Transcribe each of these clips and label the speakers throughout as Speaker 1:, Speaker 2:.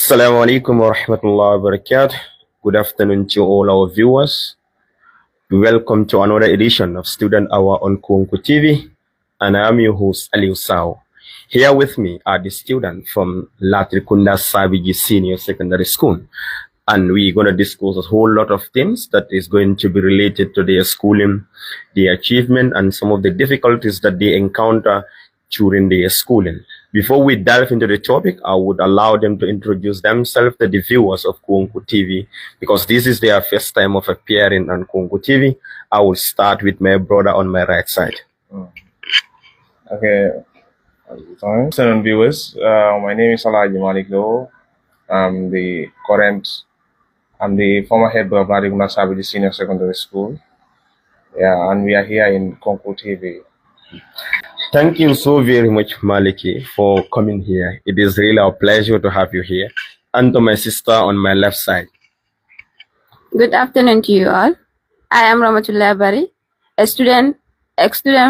Speaker 1: Assalamu alaikum wa rahmatullahi wa barakatuh. Good afternoon to all our viewers. Welcome to another edition of Student Hour on Kuwonku TV, and I am your host Ali Usao. Here with me are the students from Latrikunda Sabiji Senior Secondary School, and we're going to discuss a whole lot of things that is going to be related to their schooling, their achievement, and some of the difficulties that they encounter during their schooling. Before we dive into the topic, I would allow them to introduce themselves to the viewers of Kuwonku TV, because this is their first time of appearing on Kuwonku TV. I will start with my brother on my right side.
Speaker 2: Okay. Afternoon, viewers. My name is Sabiji Maliklo. I'm the former head of Latrikunda Sabiji Senior Secondary School. Yeah, and we are here in Kuwonku TV.
Speaker 1: Thank you so very much, Maliki, for coming here. It is really a pleasure to have you here. And to my sister on my left side.
Speaker 3: Good afternoon to you all. I am Ramatullah Bari, a student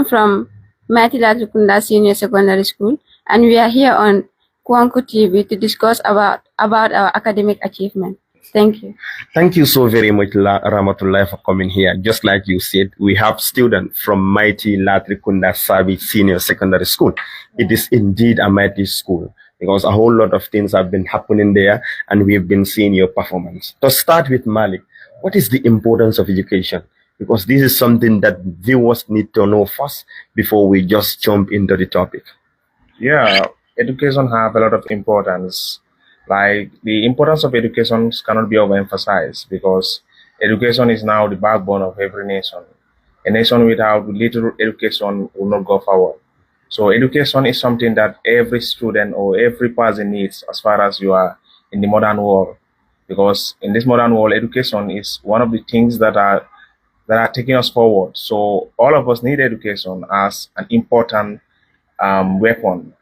Speaker 3: from Latrikunda Senior Secondary School, and we are here on Kuwonku TV to discuss about our academic achievement. Thank you.
Speaker 1: Thank you so very much, Ramatullah, for coming here. Just like you said, we have students from mighty Latrikunda Sabiji Senior Secondary School. It is indeed a mighty school, because a whole lot of things have been happening there, and we've been seeing your performance. To start with, Malik, what is the importance of education? Because this is something that viewers need to know first before we just jump into the topic.
Speaker 2: Yeah, education have a lot of importance. Like, the importance of education cannot be overemphasized, because education is now the backbone of every nation. A nation without little education will not go forward. So education is something that every student or every person needs as far as you are in the modern world. Because in this modern world, education is one of the things that are taking us forward. So all of us need education as an important weapon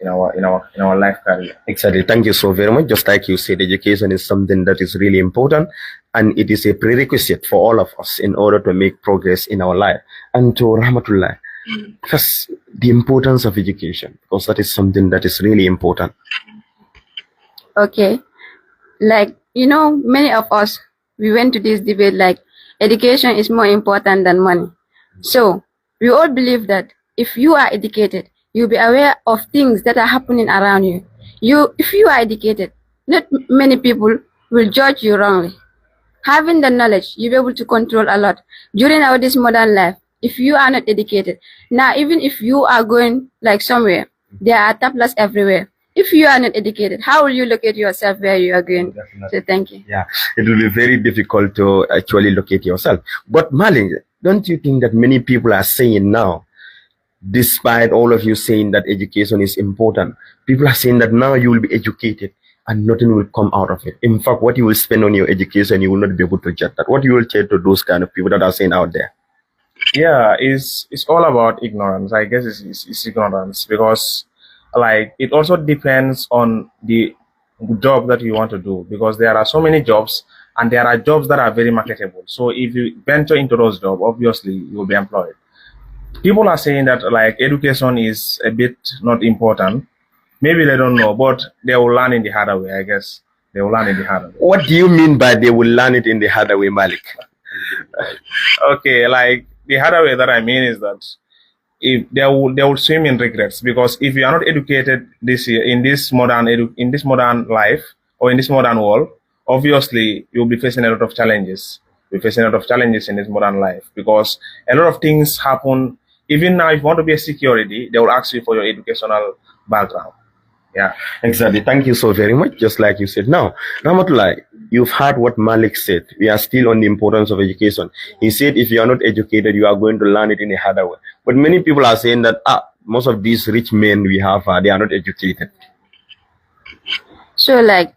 Speaker 2: in our life career.
Speaker 1: Exactly. Thank you so very much. Just like you said, education is something that is really important, and it is a prerequisite for all of us in order to make progress in our life. And to Rahmatullah, first, the importance of education, because that is something that is really important.
Speaker 3: Okay. Like, many of us, we went to this debate like education is more important than money. So we all believe that if you are educated, you'll be aware of things that are happening around you. If you are educated, not many people will judge you wrongly. Having the knowledge, you'll be able to control a lot. During this modern life, if you are not educated, now even if you are going like somewhere, there are tablets everywhere. If you are not educated, how will you locate yourself where you are going?
Speaker 1: Definitely.
Speaker 3: So thank you.
Speaker 1: Yeah, it will be very difficult to actually locate yourself. But Malik, don't you think that many people are saying now, despite all of you saying that education is important, people are saying that now you will be educated and nothing will come out of it. In fact, what you will spend on your education, you will not be able to get that. What you will say to those kind of people that are saying out there?
Speaker 2: Yeah, it's all about ignorance. I guess it's ignorance, because like it also depends on the job that you want to do, because there are so many jobs, and there are jobs that are very marketable. So if you venture into those jobs, obviously you will be employed. People are saying that like education is a bit not important. Maybe they don't know, but they will learn in the harder way. I guess they will learn in the harder way.
Speaker 1: What do you mean by they will learn it in the harder way, Malik?
Speaker 2: Okay, like the harder way that I mean is that if they will swim in regrets, because if you are not educated this year in this modern life, or in this modern world, obviously you'll be facing a lot of challenges. You're facing a lot of challenges in this modern life, because a lot of things happen. Even now, if you want to be a security, they will ask you for your educational background. Yeah,
Speaker 1: exactly. Thank you so very much. Just like you said. Now, Ramatullah, you've heard what Malik said. We are still on the importance of education. He said if you are not educated, you are going to learn it in a harder way. But many people are saying that most of these rich men we have, they are not educated.
Speaker 3: So like,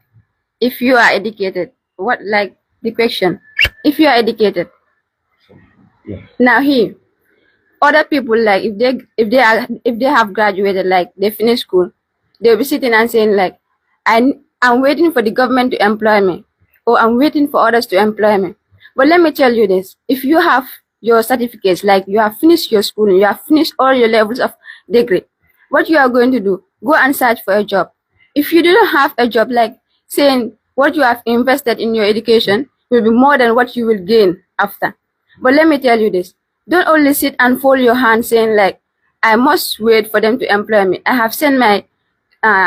Speaker 3: if you are educated, what like the question? If you are educated,
Speaker 1: yeah.
Speaker 3: Now here, other people like if they have graduated, like they finish school, they'll be sitting and saying like, I'm waiting for the government to employ me, or I'm waiting for others to employ me. But let me tell you this: if you have your certificates, like you have finished your school, you have finished all your levels of degree, what you are going to do? Go and search for a job. If you don't have a job, like saying what you have invested in your education will be more than what you will gain after. But let me tell you this, don't only sit and fold your hands saying like, I must wait for them to employ me. I have sent my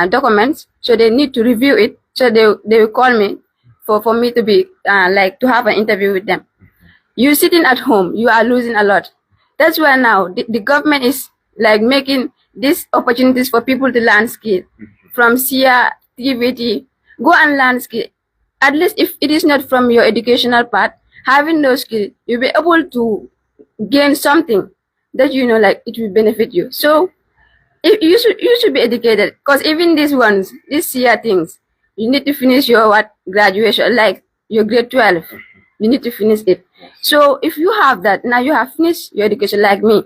Speaker 3: documents, so they need to review it. So they will call me for me to be to have an interview with them. You sitting at home, you are losing a lot. That's why now the government is like making these opportunities for people to learn skill from SIA, TVT. Go and learn skill. At least if it is not from your educational part, having those skills, you'll be able to gain something that like it will benefit you. So you should be educated, because even these ones, these SIA things, you need to finish your graduation, like your grade 12. You need to finish it. So if you have that, now you have finished your education like me.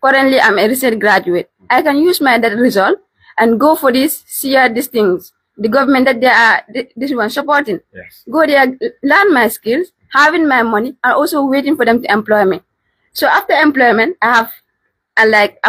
Speaker 3: Currently, I'm a recent graduate. I can use that result and go for these SIA, these things. The government that they are this one supporting.
Speaker 1: Yes.
Speaker 3: Go there, learn my skills, having my money, and also waiting for them to employ me. So after employment, I'm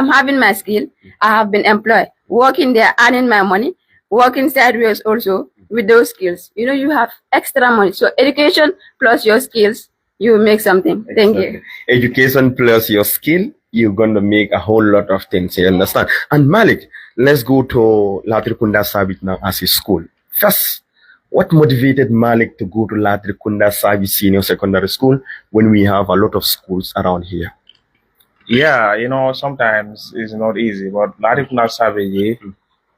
Speaker 3: having my skill. I have been employed, working there, earning my money, working sideways also with those skills. You have extra money. So education plus your skills, you make something. Thank you.
Speaker 1: Education plus your skill, you're going to make a whole lot of things. You understand? And Malik, let's go to Latrikunda Sabiji now as a school. First, what motivated Malik to go to Latrikunda Sabiji Senior Secondary School when we have a lot of schools around here?
Speaker 2: Yeah, sometimes it's not easy, but Latrikunda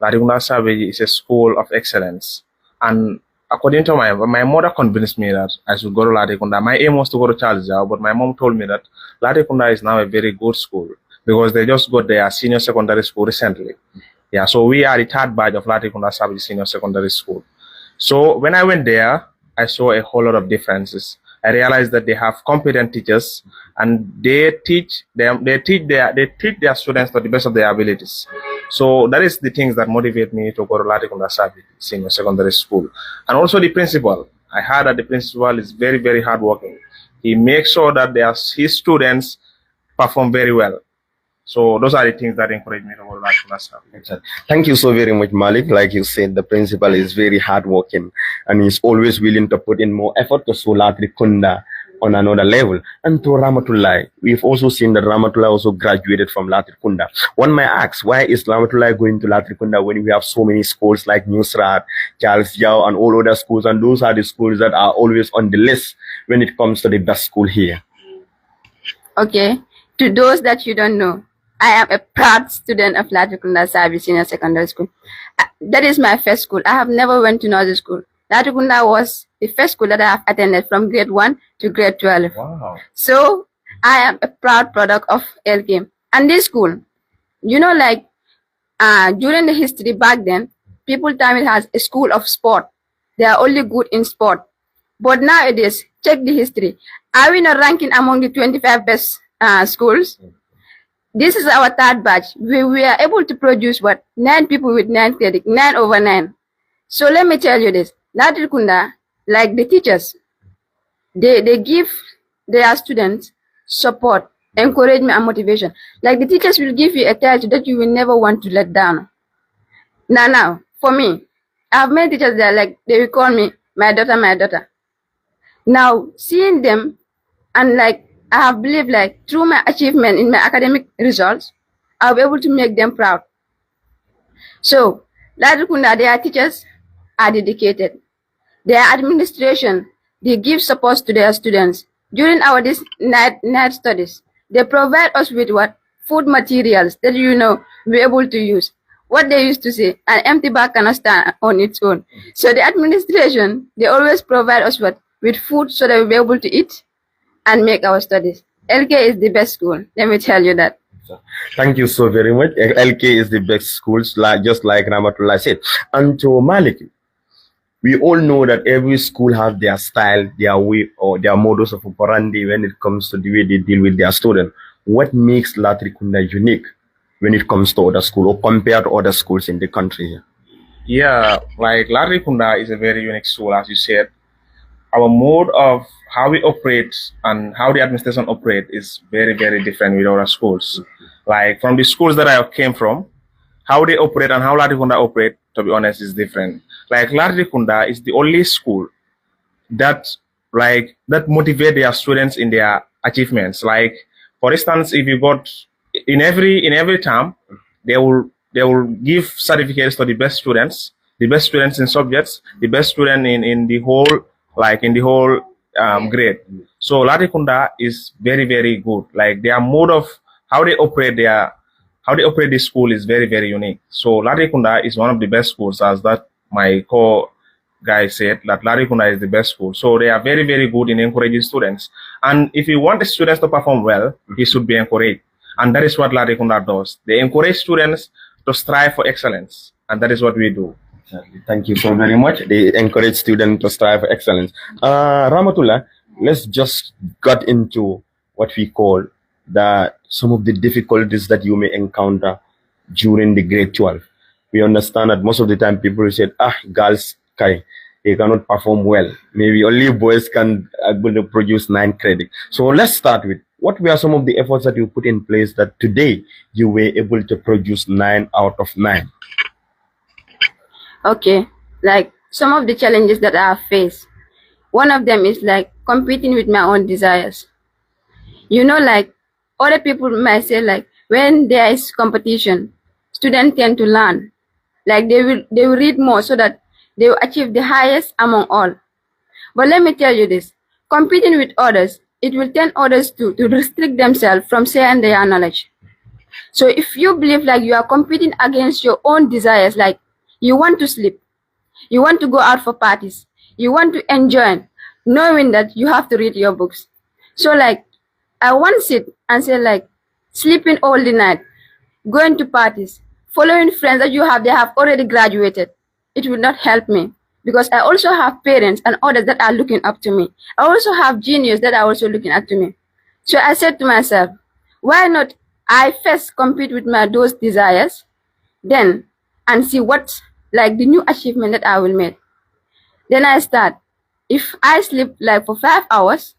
Speaker 2: Sabiji is a school of excellence. And according to my mother convinced me that I should go to Latrikunda. My aim was to go to Charles Jau, but my mom told me that Latrikunda is now a very good school because they just got their senior secondary school recently. Yeah, so we are the third batch of Latrikunda Sabiji Senior Secondary School. So when I went there, I saw a whole lot of differences. I realized that they have competent teachers and they teach their students to the best of their abilities. So that is the things that motivate me to go to Latrikunda Sabiji Senior Secondary School. And also the principal. I heard that the principal is very, very hardworking. He makes sure that his students perform very well. So those are the things that encourage me to go to Latrikunda Sabiji.
Speaker 1: Thank you so very much, Malik. Like you said, the principal is very hardworking and he's always willing to put in more effort to show Latrikunda on another level. And to Ramatullah, we've also seen that Ramatullah also graduated from Latrikunda. One might ask, why is Ramatullah going to Latrikunda when we have so many schools like Nusrat, Charles Yao, and all other schools, and those are the schools that are always on the list when it comes to the best school here?
Speaker 3: Okay, to those that you don't know, I am a proud student of Latrikunda Sabiji Senior Secondary School. That is my first school. I have never went to another school. Latrikunda was the first school that I have attended from grade 1 to grade 12.
Speaker 2: Wow.
Speaker 3: So I am a proud product of LK. And this school, during the history back then, people term it as a school of sport. They are only good in sport. But nowadays, check the history. Are we not ranking among the 25 best schools? This is our third batch. We are able to produce 9 people with 9 credit, 9 over 9. So let me tell you this. Latrikunda, like the teachers, they give their students support, encouragement, and motivation. Like the teachers will give you a task that you will never want to let down. Now, for me, I have many teachers that they will call me my daughter, my daughter. Now, seeing them and I have believed through my achievement in my academic results, I'll be able to make them proud. So, Latrikunda, their teachers are dedicated. Their administration, they give support to their students. During our night studies, they provide us with food materials that we're able to use. What they used to say, an empty bag cannot stand on its own. So the administration, they always provide us with food so that we'll be able to eat and make our studies. LK is the best school. Let me tell you that.
Speaker 1: Thank you so very much. LK is the best schools, just like Ramatullah said. And to Malik, we all know that every school has their style, their way, or their modus of operandi when it comes to the way they deal with their students. What makes Latrikunda unique when it comes to other schools or compared to other schools in the country?
Speaker 2: Yeah, Latrikunda is a very unique school, as you said. Our mode of how we operate and how the administration operate is very, very different with other schools. From the schools that I came from, how they operate and how Latrikunda operate to be honest, is different. Like Latrikunda is the only school that that motivate their students in their achievements. Like for instance, if you got in every term, they will give certificates to the best students in subjects, the best student in the whole grade. So Latrikunda is very very good. Like their mode of how they operate the school is very very unique. So Latrikunda is one of the best schools, as that my co guy said that Latrikunda is the best school. So they are very, very good in encouraging students. And if you want the students to perform well, he should be encouraged. And that is what Latrikunda does. They encourage students to strive for excellence. And that is what we do.
Speaker 1: Thank you so very much. They encourage students to strive for excellence. Ramatullah, let's just get into what we call some of the difficulties that you may encounter during the grade 12. We understand that most of the time people say, girls, they cannot perform well. Maybe only boys can able to produce 9 credits. So let's start with what were some of the efforts that you put in place that today you were able to produce 9 out of 9?
Speaker 3: Okay, like some of the challenges that I have faced. One of them is like competing with my own desires. Like other people might say like when there is competition, students tend to learn. Like they will read more so that they will achieve the highest among all. But let me tell you this, competing with others, it will tend others to restrict themselves from sharing their knowledge. So if you believe like you are competing against your own desires, like you want to sleep, you want to go out for parties, you want to enjoy, knowing that you have to read your books. So like I once sit and say like sleeping all the night, going to parties, following friends that they have already graduated, it will not help me because I also have parents and others that are looking up to me. I also have juniors that are also looking up to me. So I said to myself, why not I first compete with those desires, then and see what like the new achievement that I will make. Then I start. If I sleep like for 5 hours,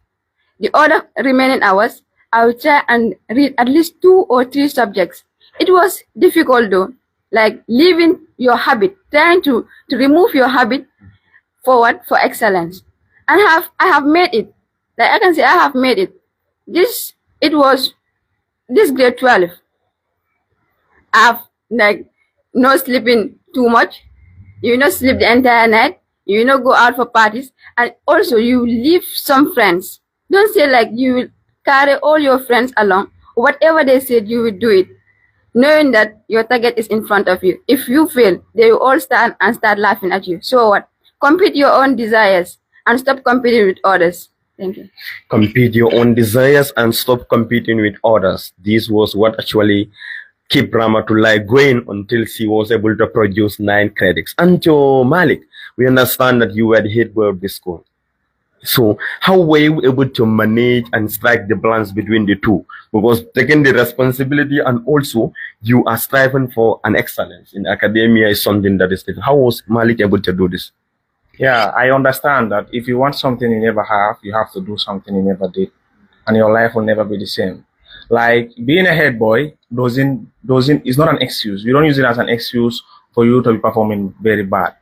Speaker 3: the other remaining hours, I will try and read at least 2 or 3 subjects. It was difficult though, like leaving your habit, trying to remove your habit forward for excellence. And I have made it. Like I can say I have made it. This grade 12. I have like no sleeping too much. You not sleep the entire night. You not go out for parties. And also you leave some friends. Don't say like you will carry all your friends along. Whatever they said, you will do it, knowing that your target is in front of you. If you fail, they will all stand and start laughing at you. So what? Compete your own desires and stop competing with others. Thank you.
Speaker 1: Compete your own desires and stop competing with others. This was what actually kept Ramatullah going until she was able to produce 9 credits. And to Malik, we understand that you were the head boy of the school. So how were you able to manage and strike the balance between the two? Because taking the responsibility and also you are striving for an excellence in academia is something that is different. How was Malik able to do this?
Speaker 2: Yeah, I understand that if you want something you never have, you have to do something you never did, and your life will never be the same. Like being a head boy is not an excuse. We don't use it as an excuse for you to be performing very bad.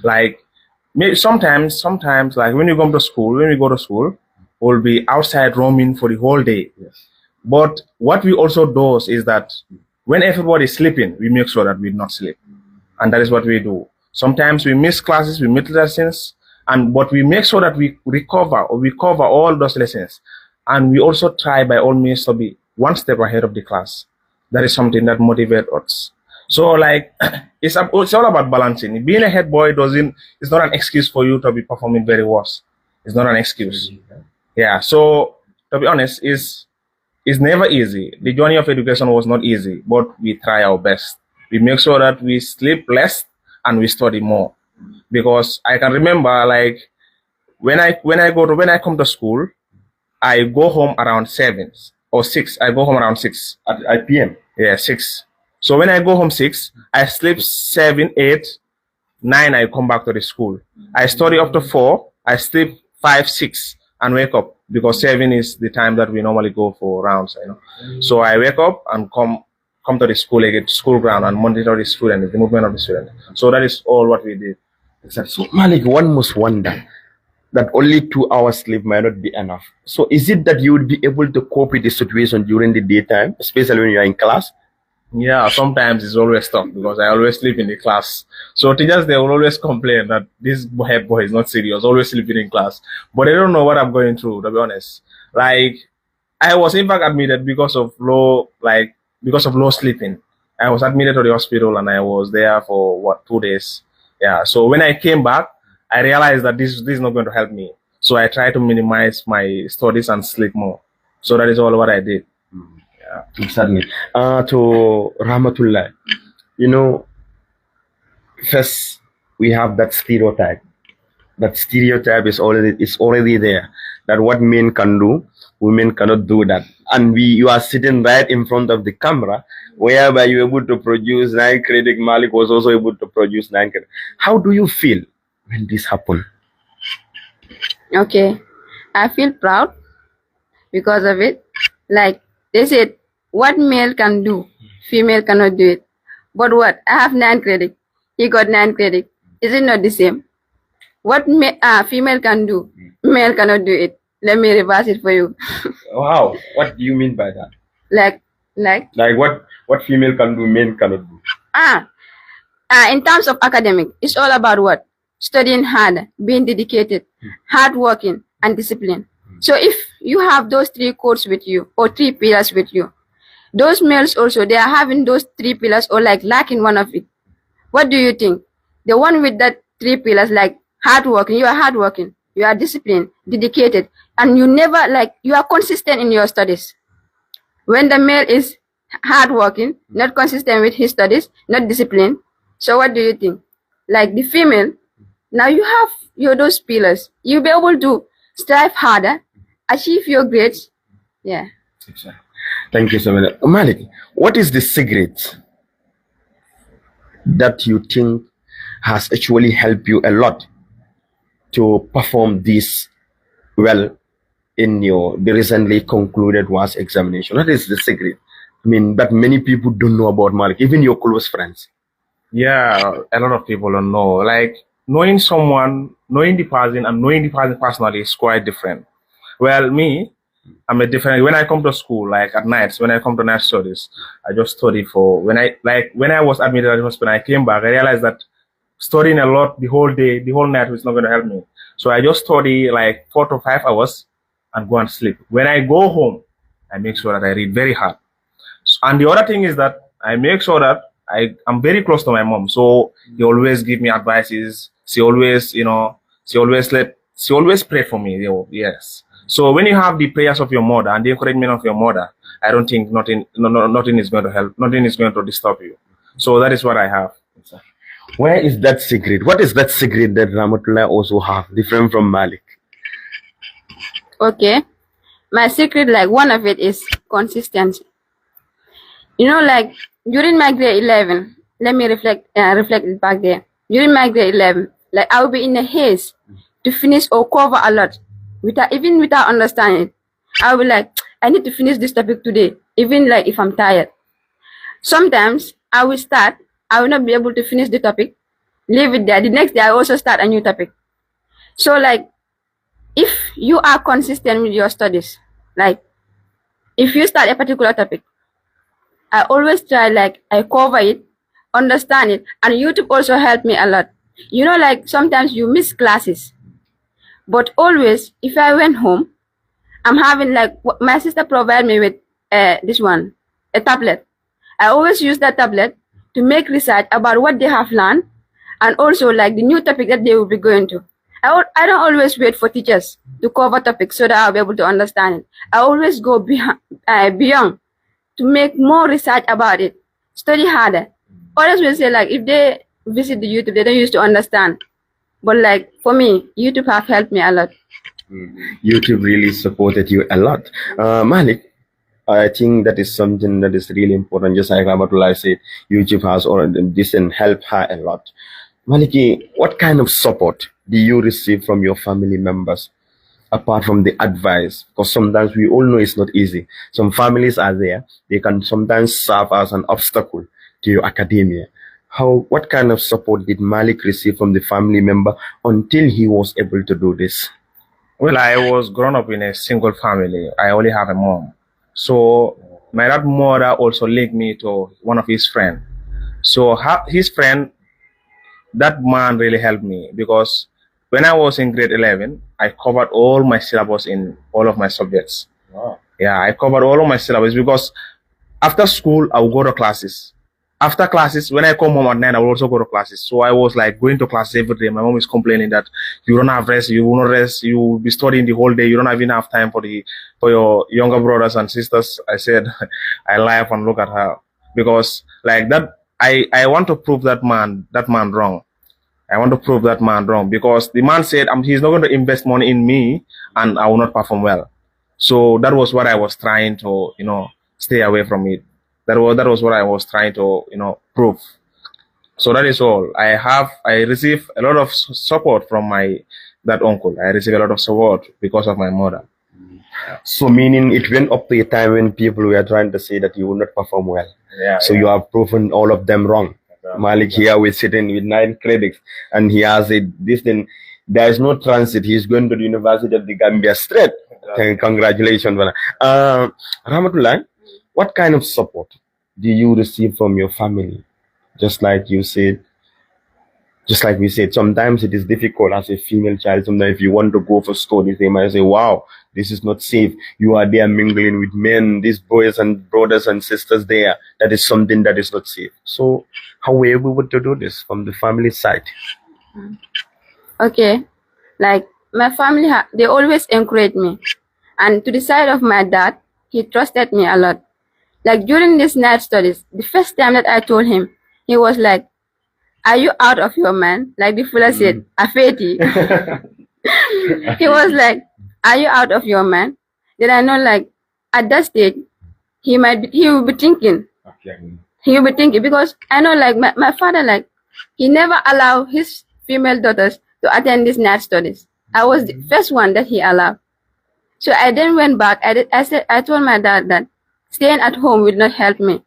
Speaker 2: Like sometimes like when we go to school, we'll be outside roaming for the whole day.
Speaker 1: Yes.
Speaker 2: But what we also do is that when everybody is sleeping, we make sure that we not sleep, and that is what we do. Sometimes we miss classes, we miss lessons, but we make sure that we cover all those lessons, and we also try by all means to be one step ahead of the class. That is something that motivates us. So like it's all about balancing. Being a head boy it's not an excuse for you to be performing very worse. It's not an excuse. Yeah. So to be honest, it's never easy. The journey of education was not easy, but we try our best. We make sure that we sleep less and we study more. Because I can remember like when I come to school, I go home around 7 or 6. I go home around 6
Speaker 1: at PM.
Speaker 2: Yeah, 6. So when I go home 6, I sleep 7, 8, 9. I come back to the school. I study up to 4. I sleep 5, 6, and wake up because 7 is the time that we normally go for rounds. So I wake up and come come to the school again, school ground, and monitor the student, the movement of the student. So that is all what we did.
Speaker 1: Exactly. So Malik, one must wonder that only 2 hours sleep might not be enough. So is it that you would be able to cope with the situation during the daytime, especially when you are in class?
Speaker 2: Yeah, sometimes it's always tough because I always sleep in the class. So teachers, they will always complain that this boy is not serious, always sleeping in class. But they don't know what I'm going through, to be honest. Like, I was in fact admitted because of low sleeping. I was admitted to the hospital and I was there for 2 days. Yeah. So when I came back, I realized that this is not going to help me. So I try to minimize my studies and sleep more. So that is all what I did.
Speaker 1: Exactly. To Rahmatullah, you know, first we have that stereotype. That stereotype is already there. That what men can do, women cannot do that. And you are sitting right in front of the camera, whereby you're able to produce 9 credit. Malik was also able to produce 9 credit. How do you feel when this happened?
Speaker 3: Okay, I feel proud because of it. Like they said, what male can do, female cannot do it. But what? I have 9 credit. He got 9 credit. Is it not the same? What female can do, male cannot do it. Let me reverse it for you.
Speaker 1: Wow. What do you mean by that?
Speaker 3: Like
Speaker 1: what female can do, men cannot do.
Speaker 3: In terms of academic, it's all about what? Studying hard, being dedicated, hardworking, and discipline. So if you have those 3 codes with you or 3 pillars with you, those males also, they are having those 3 pillars or like lacking one of it. What do you think? The one with that 3 pillars, like hardworking, you are hardworking, you are disciplined, dedicated, and you are consistent in your studies. When the male is hardworking, not consistent with his studies, not disciplined, so what do you think? Like the female, now you have those pillars. You'll be able to strive harder, achieve your grades. Yeah.
Speaker 1: Exactly. Thank you so much. Malik, what is the secret that you think has actually helped you a lot to perform this well in the recently concluded WAS examination? What is the secret? I mean, that many people don't know about Malik, even your close friends.
Speaker 2: Yeah, a lot of people don't know. Like, knowing someone, knowing the person, and knowing the person personally is quite different. Well, me, I'm a different. When I come to school, like at nights, when I come to night studies, I just study for. When I was admitted at the hospital, I came back. I realized that studying a lot the whole day, the whole night was not going to help me. So I just study like 4 to 5 hours and go and sleep. When I go home, I make sure that I read very hard. And the other thing is that I make sure that I'm very close to my mom. So he always give me advices. She always pray for me. Yes. So when you have the prayers of your mother and the encouragement of your mother, I don't think nothing is going to help. Nothing is going to disturb you. So that is what I have.
Speaker 1: Where is that secret? What is that secret that Rahmatullah also have, different from Malik?
Speaker 3: Okay. My secret, like one of it is consistency. Like during my grade 11, let me reflect it back there. During my grade 11, like I will be in a haze to finish or cover a lot without understanding it. I will be like, I need to finish this topic today, even like if I'm tired. Sometimes I will start, I will not be able to finish the topic, leave it there. The next day I also start a new topic. So like, if you are consistent with your studies, like if you start a particular topic, I always try, like I cover it, understand it, and YouTube also helped me a lot. Like sometimes you miss classes, but always if I went home, I'm having like my sister provided me with a tablet. I always use that tablet to make research about what they have learned and also like the new topic that they will be going to. I don't always wait for teachers to cover topics so that I'll be able to understand it. I always go beyond to make more research about it, study harder. Others will say like if they visit the YouTube, they don't used to understand. But like for me, YouTube have helped me a lot.
Speaker 1: YouTube really supported you a lot. Malik, I think that is something that is really important. Just like Rahmatullah said, YouTube has already this and helped her a lot. Maliki, what kind of support do you receive from your family members apart from the advice? Because sometimes we all know it's not easy. Some families are there, they can sometimes serve as an obstacle to your academia. What kind of support did Malik receive from the family member until he was able to do this?
Speaker 2: Well, I was grown up in a single family. I only have a mom. So my dad mother also linked me to one of his friends. So his friend, that man really helped me because when I was in grade 11, I covered all my syllabus in all of my subjects.
Speaker 1: Wow.
Speaker 2: Yeah, I covered all of my syllabus because after school, I would go to classes. After classes, when I come home at night, I will also go to classes. So I was like going to classes every day. My mom is complaining that you don't have rest, you will not rest, you will be studying the whole day, you don't have enough time for your younger brothers and sisters. I said, I laugh and look at her because like that, I want to prove that man wrong. I want to prove that man wrong because the man said he's not going to invest money in me and I will not perform well. So that was what I was trying to, stay away from it. That was what I was trying to, prove. So that is all. I receive a lot of support from that uncle. I receive a lot of support because of my mother.
Speaker 1: So meaning it went up to a time when people were trying to say that you will not perform well.
Speaker 2: Yeah.
Speaker 1: So you have proven all of them wrong. Malik here was sitting with 9 credits and he has this thing. There is no transit. He's going to the University of the Gambia straight. Congratulations. Rahmatullah, what kind of support do you receive from your family? Just like we said, sometimes it is difficult as a female child. Sometimes if you want to go for studies, they might say, wow, this is not safe. You are there mingling with men, these boys and brothers and sisters there. That is something that is not safe. So how were you able to do this from the family side?
Speaker 3: Okay, like my family, they always encourage me. And to the side of my dad, he trusted me a lot. Like during this night studies, the first time that I told him, he was like, are you out of your mind? Like the fella said, Afeti. He was like, are you out of your mind? Then I know like at that stage, he will be thinking. He will be thinking because I know like my father, like he never allowed his female daughters to attend these night studies. I was the first one that he allowed. So I then went back. I told my dad that staying at home will not help me.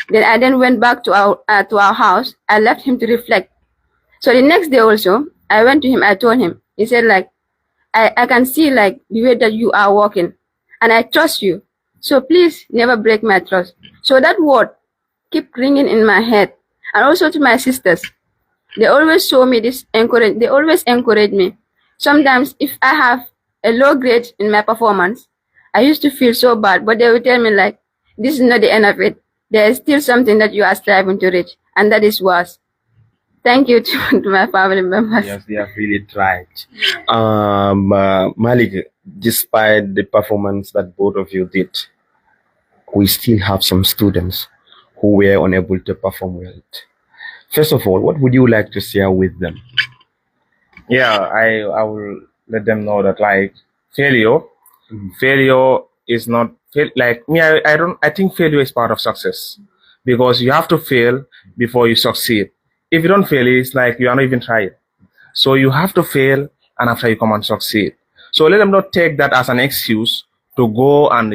Speaker 3: Then I then went back to our house. I left him to reflect. So the next day also, I went to him. I told him. He said like, I can see like the way that you are walking, and I trust you. So please never break my trust. So that word keep ringing in my head, and also to my sisters. They always show me this encourage. They always encourage me. Sometimes if I have a low grade in my performance, I used to feel so bad, but they will tell me like, this is not the end of it. There is still something that you are striving to reach, and that is worse. Thank you to my family members.
Speaker 1: Yes, they have really tried. Malik, despite the performance that both of you did, we still have some students who were unable to perform well. First of all, what would you like to share with them?
Speaker 2: Yeah, I will let them know that like failure is not like me. I think failure is part of success because you have to fail before you succeed. If you don't fail, it's like you are not even trying. So you have to fail and after you come and succeed. So let them not take that as an excuse to go and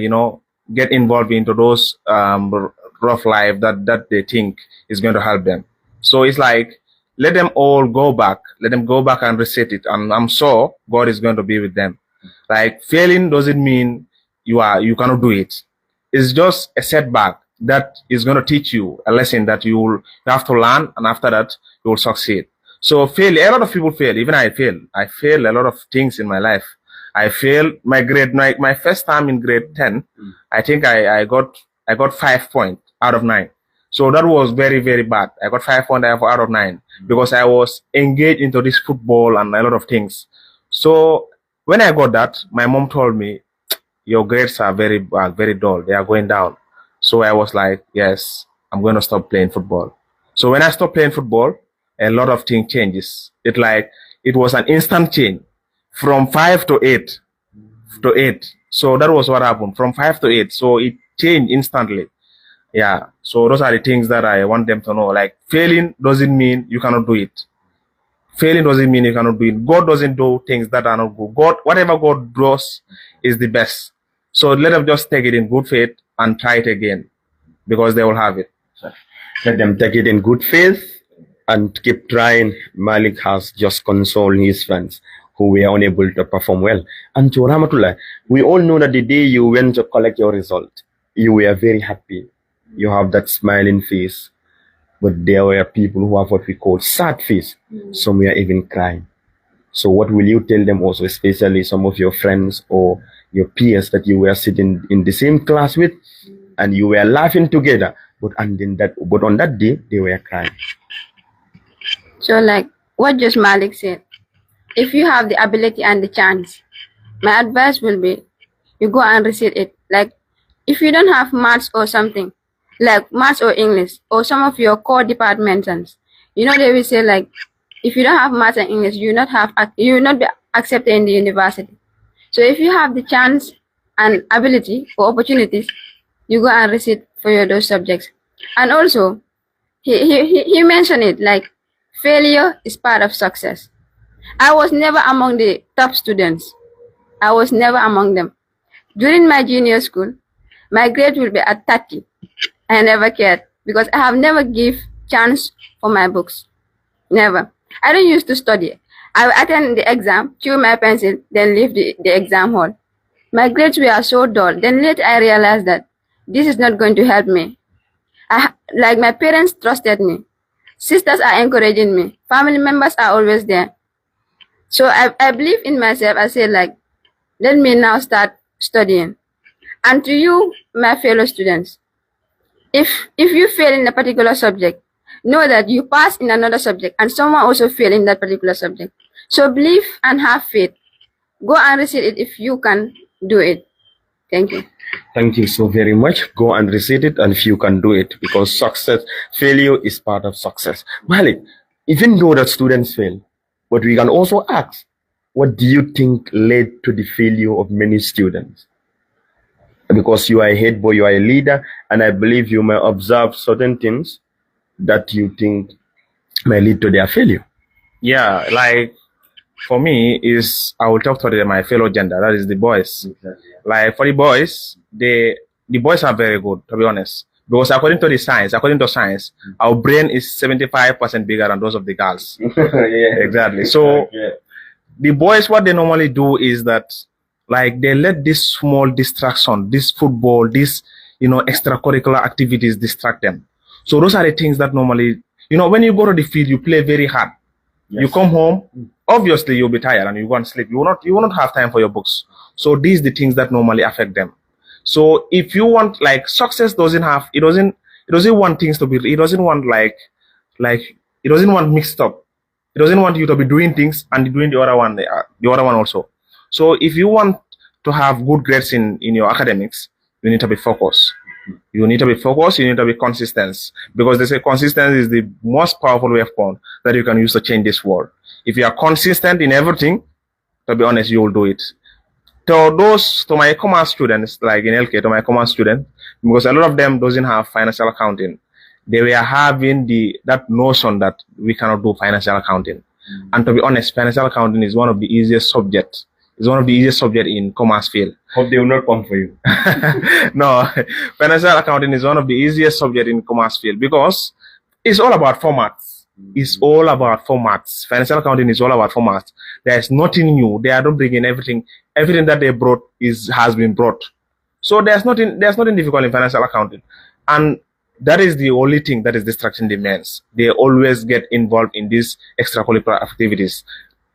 Speaker 2: get involved into those rough life that they think is going to help them. So it's like let them all go back. Let them go back and reset it. And I'm sure God is going to be with them. Like failing doesn't mean you cannot do it. It's just a setback that is going to teach you a lesson that you have to learn, and after that you will succeed. So fail. A lot of people fail. Even I fail. I fail a lot of things in my life. I failed my first time in grade 10. I think I got 5 points out of 9. So that was very, very bad. I got 5 points out of 9 because I was engaged into this football and a lot of things. So when I got that, my mom told me, your grades are very dull. They are going down. So I was like, yes, I'm going to stop playing football. So when I stopped playing football, a lot of things changes. It was an instant change from 5 to 8 to 8. So that was what happened from 5 to 8. So it changed instantly. Yeah. So those are the things that I want them to know. Like failing doesn't mean you cannot do it. Failing doesn't mean you cannot do it. God doesn't do things that are not good. God, whatever God does is the best. So let them just take it in good faith and try it again, because they will have it.
Speaker 1: Let them take it in good faith and keep trying. Malik has just consoled his friends who were unable to perform well. And to Ramatullah, we all know that the day you went to collect your result, you were very happy. You have that smiling face. But there were people who have what we call sad face. Some were even crying. So what will you tell them also, especially some of your friends or your peers that you were sitting in the same class with and you were laughing together, but on that day they were crying?
Speaker 3: So like what just Malik said, if you have the ability and the chance, my advice will be you go and receive it. Like if you don't have maths or something, like maths or English or some of your core departments, you know, they will say like if you don't have maths and English, you will not be accepted in the university. So if you have the chance and ability or opportunities, you go and receive for those subjects. And also he mentioned it like failure is part of success. I was never among the top students. I was never among them. During my junior school, my grade will be at 30. I never cared because I have never give chance for my books. Never. I don't used to study. I will attend the exam, chew my pencil, then leave the exam hall. My grades were so dull. Then later I realized that this is not going to help me. Like my parents trusted me. Sisters are encouraging me. Family members are always there. So I believe in myself. I said like, let me now start studying. And to you, my fellow students, if you fail in a particular subject, know that you pass in another subject and someone also fail in that particular subject. So believe and have faith. Go and receive it if you can do it. Thank you.
Speaker 1: Thank you so very much. Go and receive it, and if you can do it, because failure is part of success. Malik, even though that students fail, but we can also ask, what do you think led to the failure of many students? Because you are a head boy, you are a leader, and I believe you may observe certain things that you think may lead to their failure.
Speaker 2: Yeah, like for me is I will talk to my fellow gender, that is the boys. Exactly. Like for the boys, the boys are very good, to be honest. Because according to science, our brain is 75% bigger than those of the girls. Yeah. Exactly. So the boys, what they normally do is that like they let this small distraction, this football, this extracurricular activities distract them. So those are the things that normally, when you go to the field, you play very hard. Yes. You come home, obviously you'll be tired and you want to sleep. You will not have time for your books. So these are the things that normally affect them. So if you want, like, success doesn't want things to be, it doesn't want it doesn't want mixed up. It doesn't want you to be doing things and doing the other one also. So if you want to have good grades in your academics, you need to be focused. You need to be focused, you need to be consistent. Because they say consistency is the most powerful weapon that you can use to change this world. If you are consistent in everything, to be honest, you will do it. To my commerce students, like in LK, to my commerce students, because a lot of them doesn't have financial accounting, they were having that notion that we cannot do financial accounting. And to be honest, financial accounting is one of the easiest subjects. It's one of the easiest subjects in commerce field.
Speaker 1: Hope they will not come for you.
Speaker 2: No, financial accounting is one of the easiest subjects in commerce field because it's all about formats. It's all about formats. Financial accounting is all about formats. There's nothing new. They are not bringing everything. Everything that they brought has been brought. So there's nothing difficult in financial accounting. And that is the only thing that is distracting the men. They always get involved in these extracurricular activities,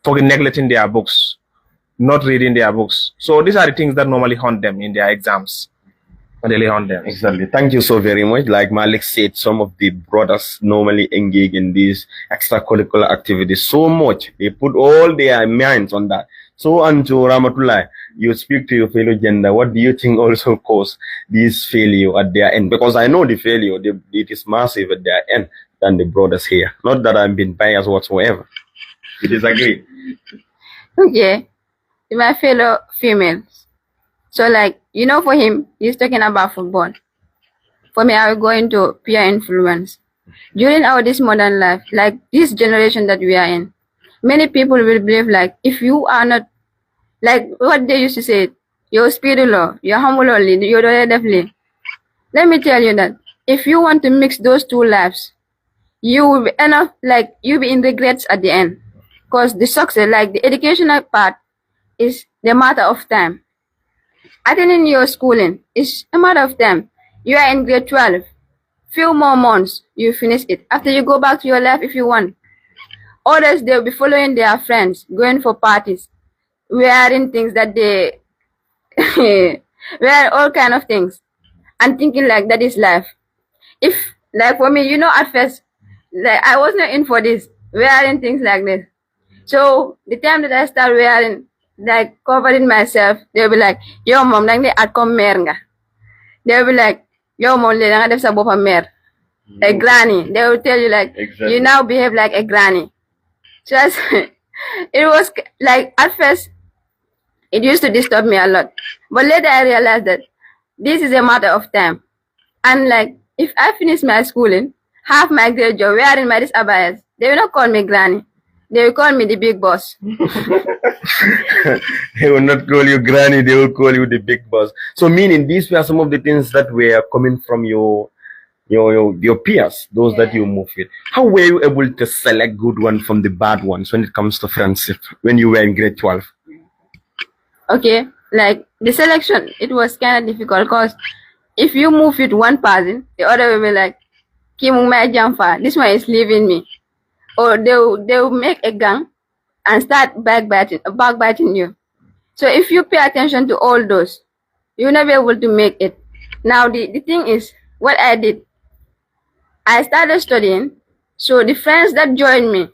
Speaker 2: for neglecting their books, not reading their books. So these are the things that normally haunt them in their exams. Really haunt them.
Speaker 1: Exactly. Thank you so very much. Like Malik said, some of the brothers normally engage in these extracurricular activities so much. They put all their minds on that. So, Anjo Ramatullah, you speak to your fellow gender. What do you think also caused this failure at their end? Because I know the failure, it is massive at their end than the brothers here. Not that I'm being biased whatsoever. You disagree?
Speaker 3: Okay. My fellow females. So like, for him, he's talking about football. For me, I will go into peer influence. During this modern life, like this generation that we are in, many people will believe like if you are not like what they used to say, you're spiritual, you're humble, you're definitely. Let me tell you that if you want to mix those two lives, you will be enough like you'll be in regrets at the end. Because the success, like the educational part, is the matter of time. Attending your schooling is a matter of time. You are in grade 12. Few more months, you finish it. After you go back to your life if you want. Others, they'll be following their friends, going for parties, wearing things that they wear all kind of things and thinking like that is life. If like for me, at first, like I was not in for this, wearing things like this. So the time that I start wearing, like covering myself, they'll be like, yo mom, nang ni at kom mer nga. They'll be like, yo mom, le nga def sa bopa mer. A granny. They will tell you like,
Speaker 1: Exactly.
Speaker 3: you now behave like a granny. Just, it was like, at first, it used to disturb me a lot. But later I realized that this is a matter of time. And like, if I finish my schooling, half my grade job wearing my abayas, they will not call me granny. They will call me the big boss.
Speaker 1: They will not call you granny, they will call you the big boss. So meaning these were some of the things that were coming from your peers, those that you move with. How were you able to select good ones from the bad ones when it comes to friendship when you were in grade 12?
Speaker 3: Okay, like the selection, it was kind of difficult because if you move with one person, the other will be like, this one is leaving me. Or they'll make a gang and start backbiting you. So if you pay attention to all those, you'll not be able to make it. Now the thing is, what I did, I started studying. So the friends that joined me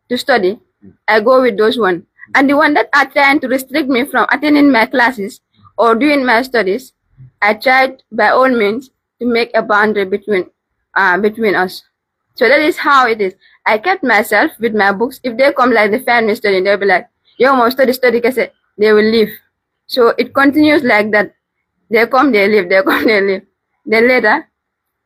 Speaker 3: to study, I go with those ones. And the one that are trying to restrict me from attending my classes or doing my studies, I tried by all means to make a boundary between us. So that is how it is. I kept myself with my books. If they come like the family studying, they'll be like, yo mom, study, kasi they will leave. So it continues like that. They come, they leave, they come, they leave. Then later,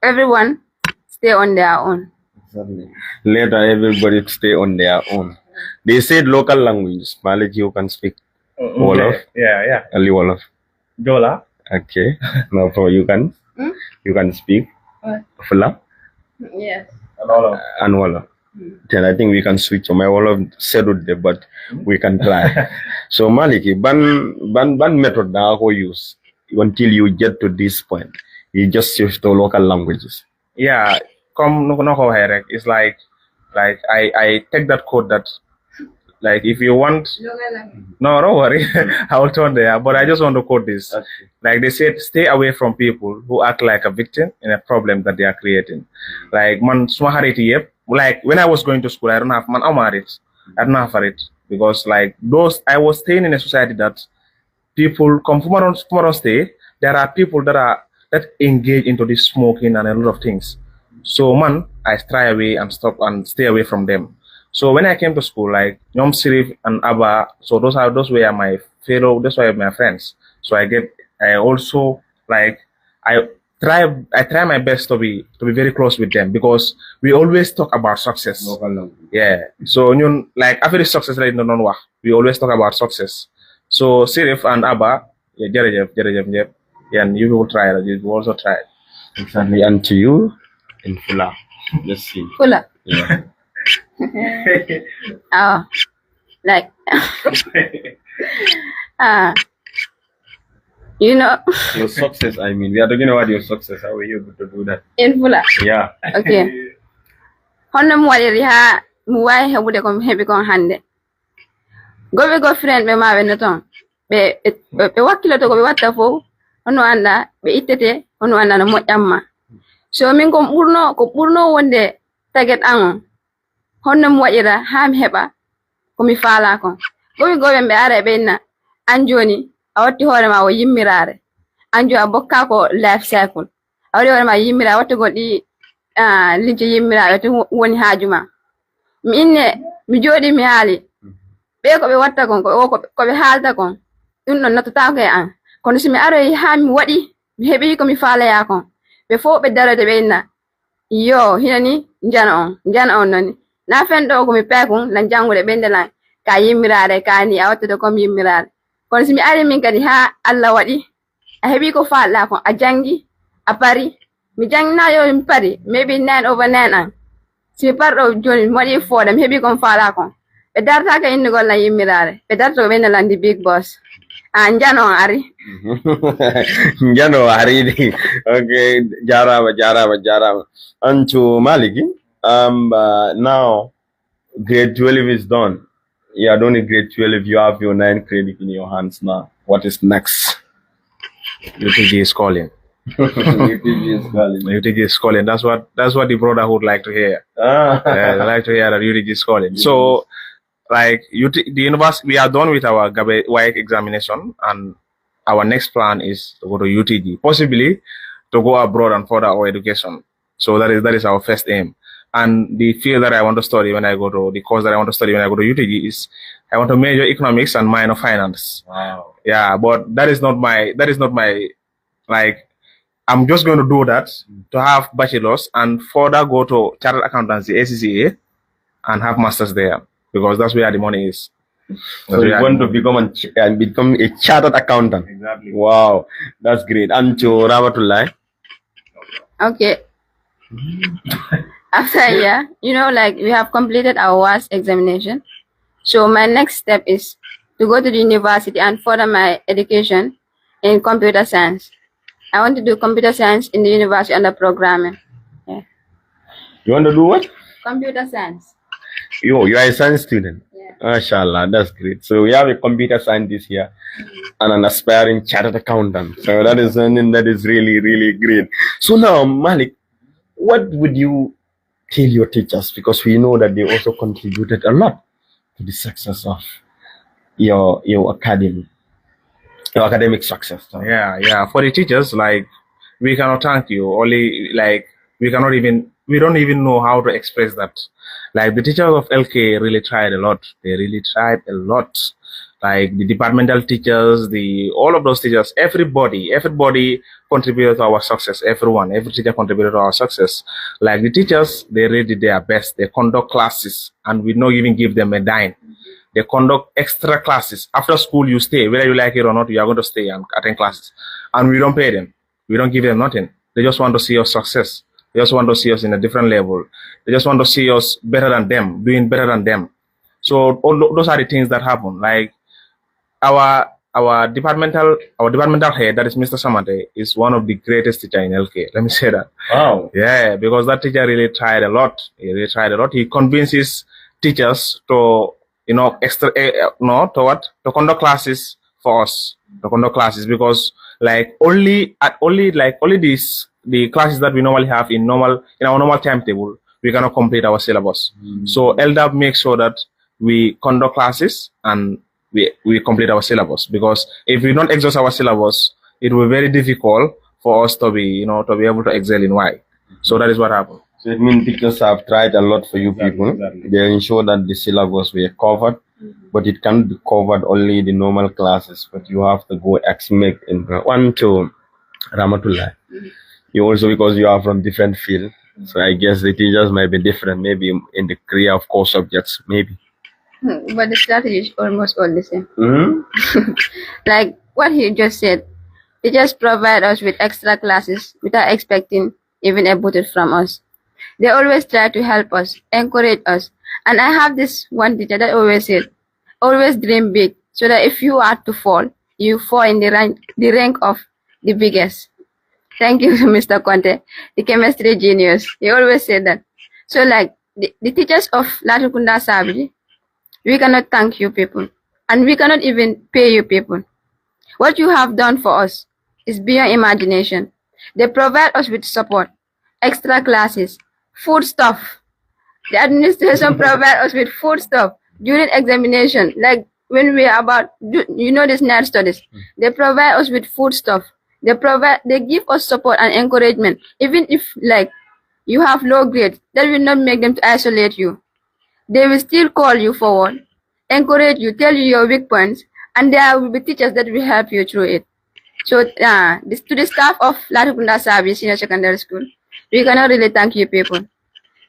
Speaker 3: everyone stay on their own.
Speaker 1: Exactly. Later, everybody stay on their own. They said local language. Maliki, you can speak Wolof.
Speaker 2: Yeah.
Speaker 1: Only Wolof.
Speaker 2: Jola.
Speaker 1: Okay. No problem. You can speak Fula
Speaker 3: Yes.
Speaker 1: and Wolof. Then I think we can switch. My Wolof settled there, but we can try. So Maliki, ban method na ako use until you get to this point. You just shift to local languages.
Speaker 2: Yeah, come no herek. It's like I take that code that like if you want no, don't worry. I will turn there. But I just want to quote this.
Speaker 1: Okay.
Speaker 2: Like they said, stay away from people who act like a victim in a problem that they are creating. Like man smahariti yep. Like when I was going to school, I don't have man amarit. I don't have it. Because like those I was staying in a society that people come from around stay, there are people that engage into this smoking and a lot of things. So man, I stray away and stay away from them. So when I came to school, like Nyom Sirif and Abba, so those were my those were my friends. So I also like I try my best to be very close with them because we always talk about success. Yeah. So like after success right no we always talk about success. So Sirif and Abba, yeah, jerejef, and you will try it. You will also try it.
Speaker 1: Exactly. And to you in Fula. Let's see.
Speaker 3: Fula.
Speaker 1: Yeah.
Speaker 3: Oh, like,
Speaker 1: Your success, I mean, we are talking about your success. How were you able to do that?
Speaker 3: in Fula.
Speaker 1: Yeah.
Speaker 3: Okay. Honno mo wadi ha mu wai hebude ko hebi kon hande. Go friend be ma be neton. Be wakilo to ko be watta fo ono anda be itete ono anda no mo jamma. So min ko burno wonde target an honno mo wadira ham heba ko mi fala kon. Go be are be na anjoni awatti hore ma wo yimmirare. Anjo abokka ko life cycle. Awri hore ma yimmira watta go di linti yimmira to woni haajuma mi inne mi jodi mi haali be ko be watta kon ko be haalta kon dum non notata ko an kono simi aroy ha mi wadi mi hebi ko mi faala ya kon be fo be darade be inna yo hinani jana on nani Na fen do ko mi pekun lan jangule bendelan ka yimirare ka ni awto do kom yimirare. Kon simi ari min kadi ha Allah wadi. A hebi ko faala ko a jangi a pari. Mi jangna yo mi pari maybe 9/9 an. Si part of Johnny, money for them, heavy come far. But that's like in the goal like mirror. But that's when the big boss. And Jano Ari.
Speaker 1: Jano Haridi. Okay, Jarava. And to Maliki, now grade 12 is done. You are done in grade 12. You have your 9 credit in your hands now. What is next?
Speaker 2: UTG is calling. UTG is calling. That's what the brotherhood like to hear. They like to hear that UTG is calling. So, like the university, we are done with our WAEC examination, and our next plan is to go to UTG, possibly to go abroad and further our education. So that is our first aim. And the field that I want to study when I go to the course that I want to study when I go to UTG is I want to major economics and minor finance.
Speaker 1: Wow.
Speaker 2: Yeah, but that is not my like. I'm just going to do that to have bachelor's and further go to chartered accountancy, ACCA, and have masters there because that's where the money is.
Speaker 1: So you want to become a chartered accountant?
Speaker 2: Exactly.
Speaker 1: Wow, that's great. And to Ramatullah.
Speaker 3: Okay. After a year, like we have completed our WAS examination. So my next step is to go to the university and further my education in computer science. I want to do computer science in the university under programming. Yeah.
Speaker 1: You want to do what?
Speaker 3: Computer science.
Speaker 1: You are a science student.
Speaker 3: Yeah.
Speaker 1: MashaAllah, that's great. So we have a computer scientist here and an aspiring chartered accountant. So that is something that is really, really great. So now, Malik, what would you tell your teachers? Because we know that they also contributed a lot to the success of your academy. Your academic success.
Speaker 2: Yeah. For the teachers, like we cannot thank you. Only like we don't even know how to express that. Like the teachers of LK really tried a lot. They really tried a lot. Like the departmental teachers, all of those teachers, everybody contributed to our success. Every teacher contributed to our success. Like the teachers, they really did their best. They conduct classes, and we don't even give them a dime. They conduct extra classes. After school, you stay. Whether you like it or not, you are going to stay and attend classes. And we don't pay them. We don't give them nothing. They just want to see us success. They just want to see us in a different level. They just want to see us better than them, doing better than them. So all those are the things that happen. Like our departmental head, that is Mr. Samate, is one of the greatest teachers in LK. Let me say that.
Speaker 1: Wow.
Speaker 2: Yeah, because that teacher really tried a lot. He convinces teachers to to conduct classes for us, to conduct classes because only the classes that we normally have in our normal timetable, we cannot complete our syllabus. So LDAP makes sure that we conduct classes and we complete our syllabus, because if we don't exhaust our syllabus, it will be very difficult for us to be able to excel in Y. So that is what happened.
Speaker 1: So it means teachers have tried a lot for you people. Exactly. They ensure that the syllabus were covered, but it can't be covered only the normal classes, but you have to go make in one to Ramatullah. You also, because you are from different field, so I guess the teachers might be different, maybe in the career of core subjects, maybe.
Speaker 3: But the strategy is almost all the same.
Speaker 1: Mm-hmm.
Speaker 3: Like what he just said, they just provide us with extra classes without expecting even a budget from us. They always try to help us, encourage us. And I have this one teacher that always said, always dream big, so that if you are to fall, you fall in the rank of the biggest. Thank you, Mr. Conte, the chemistry genius. He always said that. So like the teachers of Latrikunda Sabiji, we cannot thank you people. And we cannot even pay you people. What you have done for us is beyond imagination. They provide us with support, extra classes, food stuff. The administration provide us with food stuff during examination. Like when we are about, this NET studies, they provide us with food stuff. They give us support and encouragement. Even if you have low grades, that will not make them to isolate you. They will still call you forward, encourage you, tell you your weak points, and there will be teachers that will help you through it. So to the staff of Latrikunda Sabiji Senior Secondary School, we cannot really thank you people.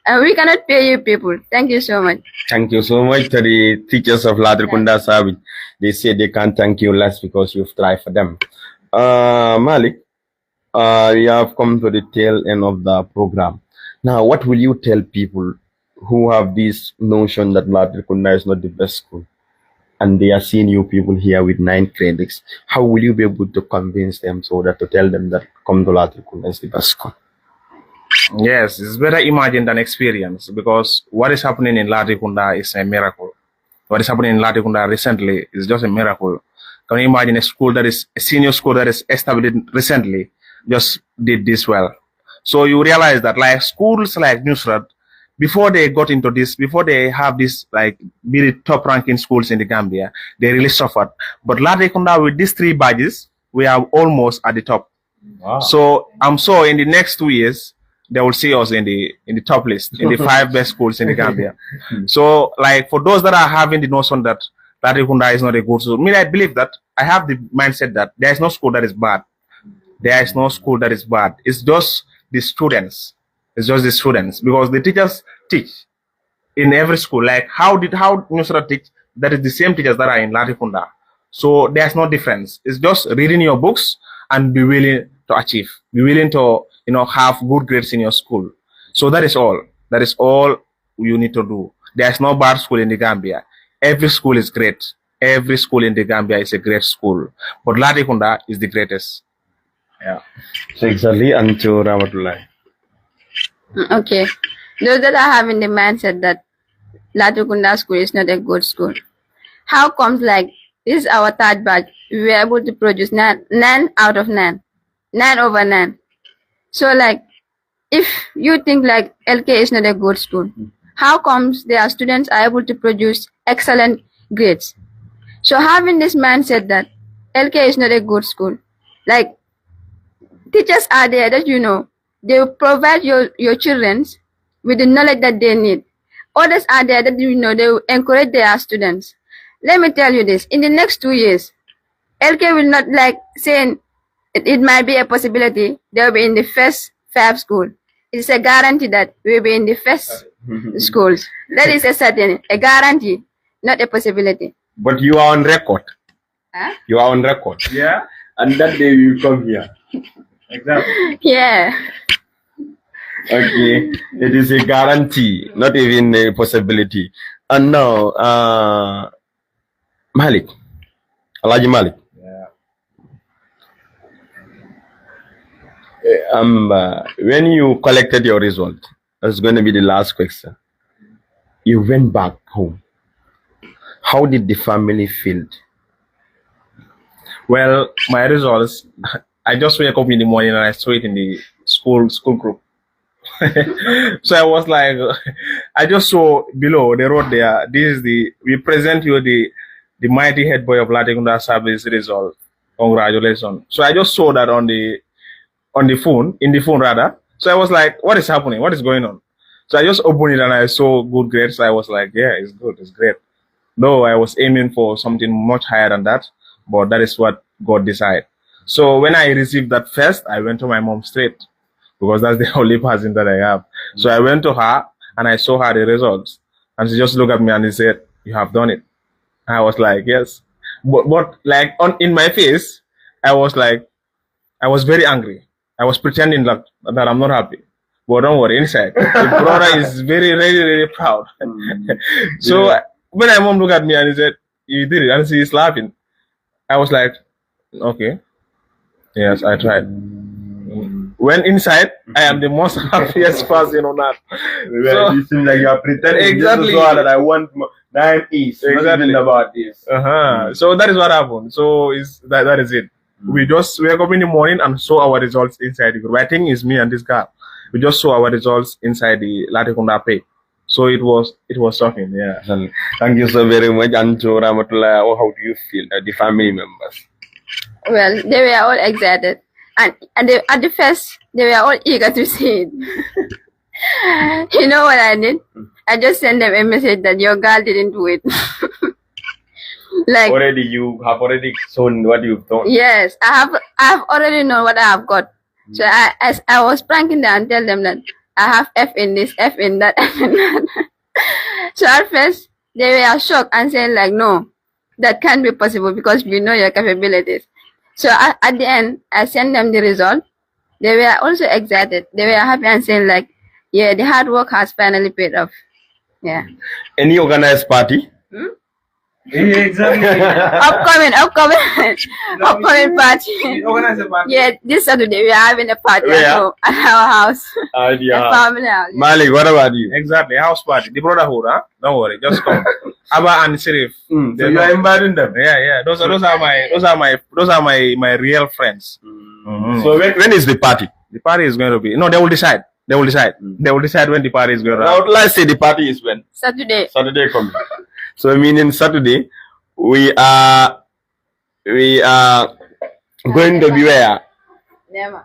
Speaker 3: And we cannot pay you people. Thank you so much.
Speaker 1: Thank you so much to the teachers of Latrikunda Sabiji. They say they can't thank you less because you've tried for them. Malik, you have come to the tail end of the program. Now, what will you tell people who have this notion that Latrikunda is not the best school, and they are seeing you people here with 9 credits? How will you be able to convince them so that to tell them that come to Latrikunda is the best school?
Speaker 2: Yes, it's better imagine than experience, because what is happening in Latrikunda is a miracle. What is happening in Latrikunda recently is just a miracle. Can you imagine a school that is a senior school that is established recently just did this well? So you realize that like schools like Nusrat, before they got into this, before they have this like be the top ranking schools in the Gambia, they really suffered. But Latrikunda with these 3 badges, we are almost at the top. Wow. So I'm sure in the next 2 years they will see us in the top list, in the 5 best schools in the Gambia. So like for those that are having the notion that Latrikunda is not a good school, I believe that I have the mindset that there is no school that is bad. There is no school that is bad. It's just the students. It's just the students, because the teachers teach in every school. Like how Nusra teach, that is the same teachers that are in Latrikunda. So there's no difference. It's just reading your books and be willing to achieve. Be willing to have good grades in your school. So that is all. That is all you need to do. There's no bad school in the Gambia. Every school is great. Every school in the Gambia is a great school. But Latrikunda is the greatest. Yeah.
Speaker 1: So exactly, and to Ramatullah.
Speaker 3: Okay. Those that are having the mindset that Latrikunda school is not a good school, how comes like this is our 3rd batch, we were able to produce 9 out of 9, 9 over 9. So like, if you think like LK is not a good school, how comes their students are able to produce excellent grades? So having this mindset that LK is not a good school, like teachers are there that they will provide your children with the knowledge that they need. Others are there that they will encourage their students. Let me tell you this, in the next 2 years, LK will not like saying it might be a possibility they will be in the first 5 school. It's a guarantee that we will be in the first schools. That is a certain, a guarantee, not a possibility.
Speaker 1: But you are on record.
Speaker 3: Huh?
Speaker 1: You are on record.
Speaker 2: Yeah.
Speaker 1: And that day you come here.
Speaker 2: Exactly.
Speaker 3: Yeah.
Speaker 1: Okay. It is a guarantee, not even a possibility. And now, Malik, Alaji Malik. When you collected your result, that's going to be the last question. You went back home. How did the family feel?
Speaker 2: Well, my results, I just wake up in the morning and I saw it in the school group. So I was like, I just saw below, they wrote there, we present you the mighty head boy of Latrikunda service result. Congratulations. So I just saw that in the phone rather. So I was like, what is happening? What is going on? So I just opened it and I saw good grades. I was like, yeah, it's good, it's great. Though I was aiming for something much higher than that, but that is what God decided. So when I received that first, I went to my mom straight, because that's the only person that I have. So I went to her and I saw her the results, and she just looked at me and she said, you have done it. I was like, yes. But like in my face, I was very angry. I was pretending that I'm not happy. But don't worry, inside, the brother is very, really, really proud. So when my mom looked at me and he said, you did it, and she is laughing, I was like, okay, yes, I tried. When inside, I am the most happiest person on earth.
Speaker 1: So, you seem like you are pretending
Speaker 2: exactly
Speaker 1: that I want 9 E's. Exactly about this.
Speaker 2: So that is what happened. So that is it. We just wake up in the morning and saw our results inside the group. I think it's me and this guy. We just saw our results inside the Latrikunda page. So it was shocking, yeah.
Speaker 1: Thank you so very much, Anjo Ramatullah. How do you feel, the family members?
Speaker 3: Well, they were all excited, and at the first they were all eager to see it. You know what I did? I just sent them a message that your girl didn't do it. Like
Speaker 1: you have already shown what you've done.
Speaker 3: Yes, I have already known what I have got. So I was pranking them and tell them that I have F in this, F in that, F in that. So at first, they were shocked and saying like, no, that can't be possible because we know your capabilities. So at the end, I sent them the result. They were also excited. They were happy and saying like, yeah, the hard work has finally paid off. Yeah.
Speaker 1: Any organized party?
Speaker 2: Yeah, exactly.
Speaker 3: upcoming party.
Speaker 2: Organize a party.
Speaker 3: Yeah, this Saturday we are having a party at home, at our house. A family house.
Speaker 1: Malik, what about you?
Speaker 2: Exactly, house party, the brotherhood, huh? Don't worry, just come. Abba and Sirif.
Speaker 1: So you are inviting them?
Speaker 2: Yeah. Those are my real friends.
Speaker 1: So when is the party?
Speaker 2: The party is going to be they will decide. They will decide. They will decide when the party is going to happen.
Speaker 1: Now let's say the party is when?
Speaker 3: Saturday
Speaker 1: Coming. So meaning Saturday we are going to be where?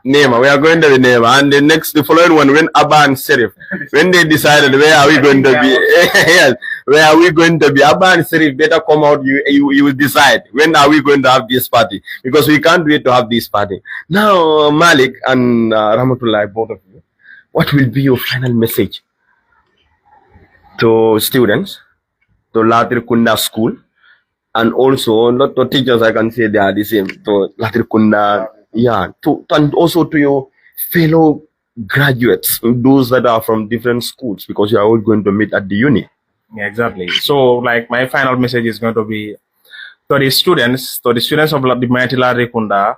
Speaker 1: Nema. We are going to be Nema. And the following one, when Abba and Serif, when they decided where are we going to be, yes, where are we going to be? Abba and Serif better come out. You will decide when are we going to have this party, because we can't wait to have this party. Now, Malik and Rahmatullah, both of you, what will be your final message to students, to Latrikunda school, and also not to teachers? I can say they are the same. To Latrikunda. Yeah, and also to your fellow graduates, those that are from different schools, because you are all going to meet at the uni.
Speaker 2: Yeah, exactly. So, like, my final message is going to be to the students of the mighty Latrikunda.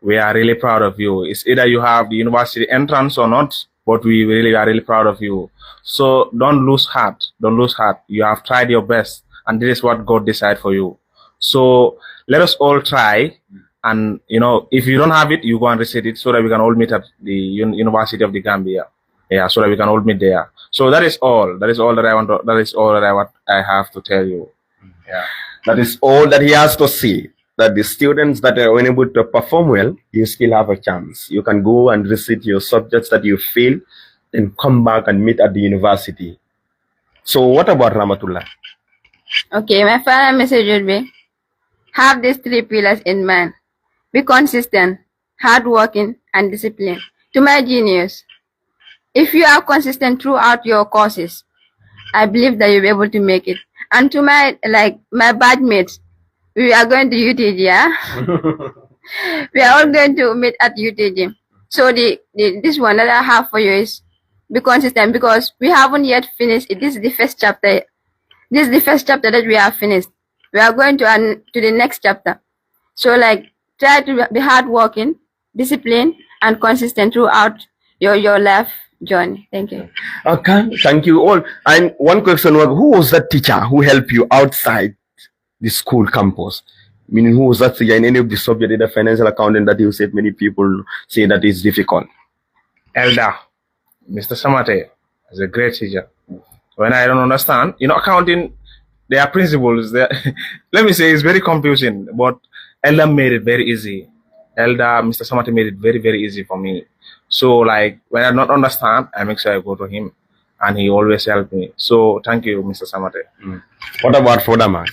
Speaker 2: We are really proud of you. It's either you have the university entrance or not, but we really are really proud of you. So don't lose heart. Don't lose heart. You have tried your best, and this is what God decided for you. So let us all try. And if you don't have it, you go and receive it, so that we can all meet at the University of the Gambia. Yeah, so that we can all meet there. So that is all. That is all that I want. That is all that I have to tell you. Yeah,
Speaker 1: that is all that he has to say. That the students that are unable to perform well, you still have a chance. You can go and recite your subjects that you fail, and come back and meet at the university. So what about Rahmatullah?
Speaker 3: Okay, my final message would be: have these 3 pillars in mind. Be consistent, hardworking, and disciplined. To my juniors, if you are consistent throughout your courses, I believe that you'll be able to make it. And to my batch mates, we are going to UTG, yeah? We are all going to meet at UTG. So this one that I have for you is be consistent, because we haven't yet finished it. This is the first chapter. This is the first chapter that we have finished. We are going to the next chapter. So try to be hardworking, disciplined, and consistent throughout your life journey. Thank you.
Speaker 1: Okay, thank you all. And one question was, who was that teacher who helped you outside the school campus? Meaning, who was that teacher in any of the subject, the financial accounting that you said many people say that is difficult?
Speaker 2: Elder, Mr. Samate is a great teacher. When I don't understand, accounting, there are principles. Let me say it's very confusing, but Elder made it very easy. Mr. Samate made it very, very easy for me. So when I don't understand, I make sure I go to him, and he always helps me. So thank you, Mr. Samate.
Speaker 1: What about Fodama?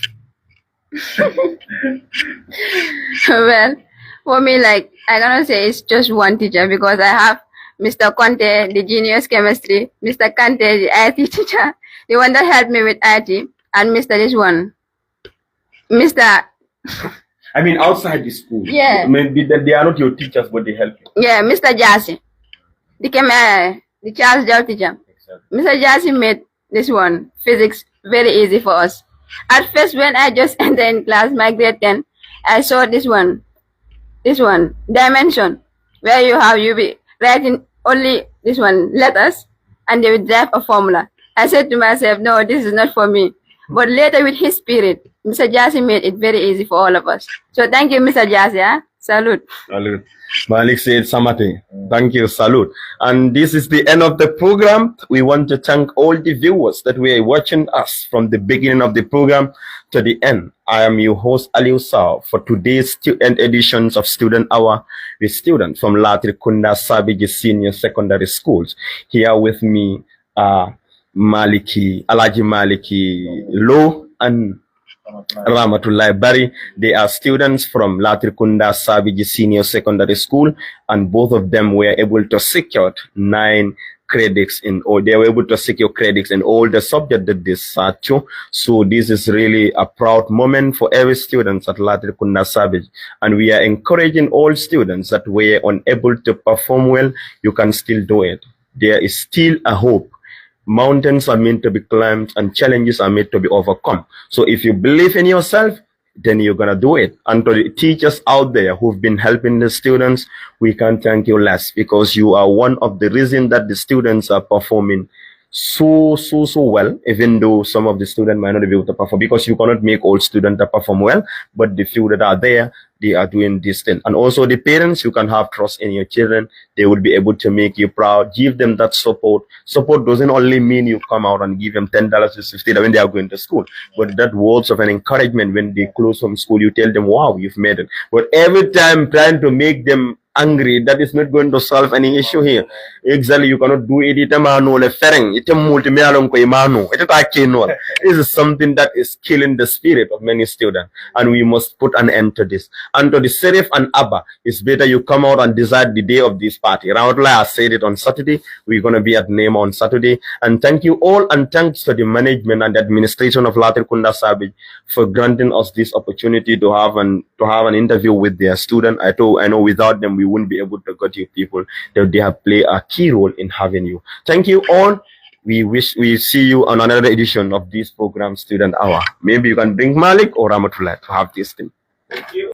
Speaker 3: Well, for me, I cannot say it's just one teacher, because I have Mr. Conte, the genius chemistry, Mr. Kante, the IT teacher, the one that helped me with IT, and Mr.
Speaker 1: I mean, outside the school.
Speaker 3: Yeah.
Speaker 1: Maybe that they are not your teachers, but they help you.
Speaker 3: Yeah, Mr. Jassy. The Charles Jow teacher. Exactly. Mr. Jassy made this one, physics, very easy for us. At first, when I just entered in class, my grade 10, I saw this one, dimension, where you be writing only this one, letters, and they will drive a formula. I said to myself, no, this is not for me. But later, with his spirit, Mr. Jassy made it very easy for all of us. So thank you, Mr. Jassy. Huh? Salute.
Speaker 1: Salute. Malik said Samate. Thank you. Salute. And this is the end of the program. We want to thank all the viewers that were watching us from the beginning of the program to the end. I am your host, Ali Sao, for today's student editions of Student Hour with students from Latrikunda Sabiji Senior Secondary Schools. Here with me are Alaji Maliki Low and Rahmatullah Bari. They are students from Latrikunda Sabiji Senior Secondary School, and both of them were able to secure 9 credits in, or they were able to secure credits in all the subjects that they sat to. So this is really a proud moment for every student at Latrikunda Sabiji. And we are encouraging all students that were unable to perform well, you can still do it. There is still a hope. Mountains are meant to be climbed and challenges are meant to be overcome. So if you believe in yourself, then you're going to do it. And to the teachers out there who've been helping the students, we can't thank you less, because you are one of the reasons that the students are performing so well, even though some of the students might not be able to perform, because you cannot make all students perform well, but the few that are there, they are doing this thing. And also the parents, you can have trust in your children. They will be able to make you proud. Give them that support. Support doesn't only mean you come out and give them $10 to $50 when they are going to school, but that words of an encouragement when they close from school, you tell them, wow, you've made it. But every time trying to make them angry, that is not going to solve any issue here. Exactly, you cannot do it. This is something that is killing the spirit of many students, and we must put an end to this. And to the Serif and Abba, it's better you come out and decide the day of this party. Rautla, I said it on Saturday. We're going to be at Nema on Saturday. And thank you all, and thanks to the management and the administration of Latrikunda Sabiji for granting us this opportunity to have an interview with their student. I know without them we wouldn't be able to get you people. They have played a key role in having you. Thank you all. We see you on another edition of this program, Student Hour. Maybe you can bring Malik or Ramatullah to have this thing. Thank you.